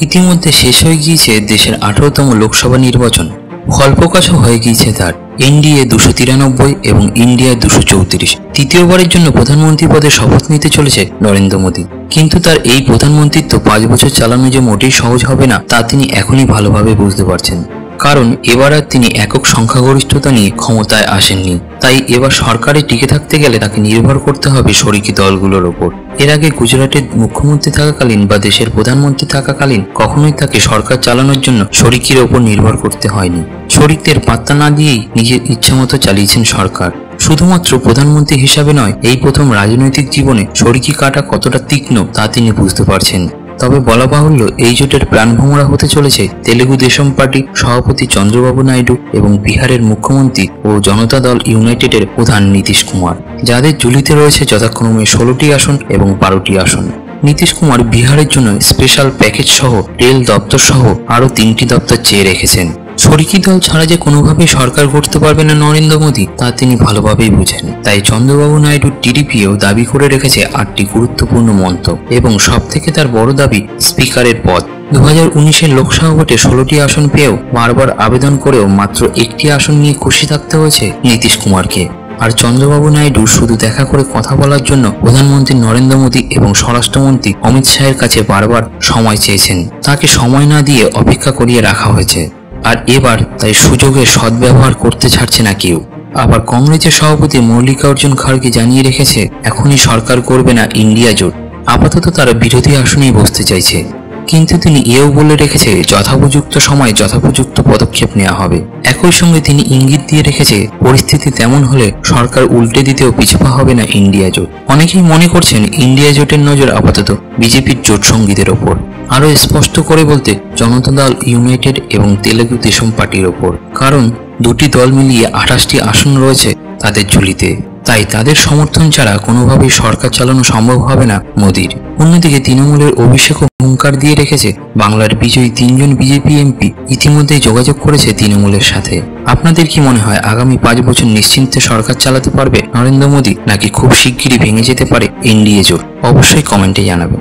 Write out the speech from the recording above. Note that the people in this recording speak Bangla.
ইতিমধ্যে শেষ হয়ে গিয়েছে দেশের 18তম লোকসভা নির্বাচন। ফল প্রকাশও হয়ে গিয়েছে তার। এনডিএ 293 এবং ইন্ডিয়া 234। তৃতীয়বারের জন্য প্রধানমন্ত্রী পদে শপথ নিতে চলেছে নরেন্দ্র মোদী। কিন্তু তার এই প্রধানমন্ত্রিত্ব 5 বছর চালানো যে মোটেই সহজ হবে না তা তিনি এখনই ভালোভাবে বুঝতে পারছেন। কারণ এবার আর তিনি একক সংখ্যাগরিষ্ঠতা নিয়ে ক্ষমতায় আসেননি। তাই এবার সরকারে টিকে থাকতে গেলে তাকে নির্ভর করতে হবে শরিকি দলগুলোর ওপর। এর আগে গুজরাটের মুখ্যমন্ত্রী থাকাকালীন বা দেশের প্রধানমন্ত্রী থাকাকালীন কখনোই তাকে সরকার চালানোর জন্য শরিকির ওপর নির্ভর করতে হয়নি। শরিকদের পাত্তা না দিয়েই নিজের ইচ্ছামতো চালিয়েছেন সরকার। শুধুমাত্র প্রধানমন্ত্রী হিসাবে নয়, এই প্রথম রাজনৈতিক জীবনে শরিকি কাটা কতটা তীক্ষ্ণ তা তিনি বুঝতে পারছেন। তবে বলা বাহুল্য, এই জোটের প্রাণভোমরা হতে চলেছে তেলেগু দেশম পার্টি সভাপতি চন্দ্রবাবু নাইডু এবং বিহারের মুখ্যমন্ত্রী ও জনতা দল ইউনাইটেডের প্রধান নীতিশ কুমার, যাদের ঝুলিতে রয়েছে যথাক্রমে 16টি আসন এবং 12টি আসন। নীতিশ কুমার বিহারের জন্য স্পেশাল প্যাকেজ সহ রেল দপ্তর সহ আরও 3টি দপ্তর চেয়ে রেখেছেন। শরিকি দল ছাড়া যে কোনোভাবেই সরকার গড়তে পারবে না নরেন্দ্র মোদী তা তিনি ভালোভাবেই বুঝেন। তাই চন্দ্রবাবু নাইডু টিডিপিও দাবি করে রেখেছে 8টি গুরুত্বপূর্ণ মন্তব্য এবং সবথেকে তার বড় দাবি স্পিকারের পদ। 2019-এর লোকসভা ভোটে 16টি আসন পেয়েও বারবার আবেদন করেও মাত্র 1টি আসন নিয়ে খুশি থাকতে হয়েছে নীতিশ কুমারকে। আর চন্দ্রবাবু নাইডু শুধু দেখা করে কথা বলার জন্য প্রধানমন্ত্রী নরেন্দ্র মোদী এবং স্বরাষ্ট্রমন্ত্রী অমিত শাহের কাছে বারবার সময় চেয়েছেন। তাকে সময় না দিয়ে অপেক্ষা করিয়ে রাখা হয়েছে। আর এবার তাই সুযোগের সদ্ব্যবহার করতে ছাড়ছে না কেউ। আবার কংগ্রেসের সভাপতি মল্লিকার্জুন খাড়গে জানিয়ে রেখেছে এখনই সরকার করবে না ইন্ডিয়া জোট। আপাতত তারা বিরোধী আসনেই বসতে চাইছে। কিন্তু তিনি এও বলে রেখেছে যথোপযুক্ত সময়ে যথোপযুক্ত পদক্ষেপ নেওয়া হবে। একই সঙ্গে তিনি ইঙ্গিত দিয়ে রেখেছে পরিস্থিতি তেমন হলে সরকার উল্টে দিতেও পিছপা হবে না ইন্ডিয়া জোট। অনেকেই মনে করছেন ইন্ডিয়া জোটের নজর আপাতত বিজেপির জোট সঙ্গীদের ওপর, আরও স্পষ্ট করে বলতে জনতা দল ইউনাইটেড এবং তেলেগু দেশম পার্টির ওপর। কারণ দুটি দল মিলিয়ে 28টি আসন রয়েছে তাদের ঝুলিতে। তাই তাদের সমর্থন ছাড়া কোনোভাবেই সরকার চালানো সম্ভব হবে না মোদীর। অন্যদিকে তৃণমূলের অভিষেকও হুঙ্কার দিয়ে রেখেছে বাংলার বিজয়ী 3 জন বিজেপি এমপি ইতিমধ্যেই যোগাযোগ করেছে তৃণমূলের সাথে। আপনাদের কি মনে হয় আগামী 5 বছর নিশ্চিন্তে সরকার চালাতে পারবে নরেন্দ্র মোদী, নাকি খুব শিগগিরই ভেঙে যেতে পারে এনডিএ জোট? অবশ্যই কমেন্টে জানাবেন।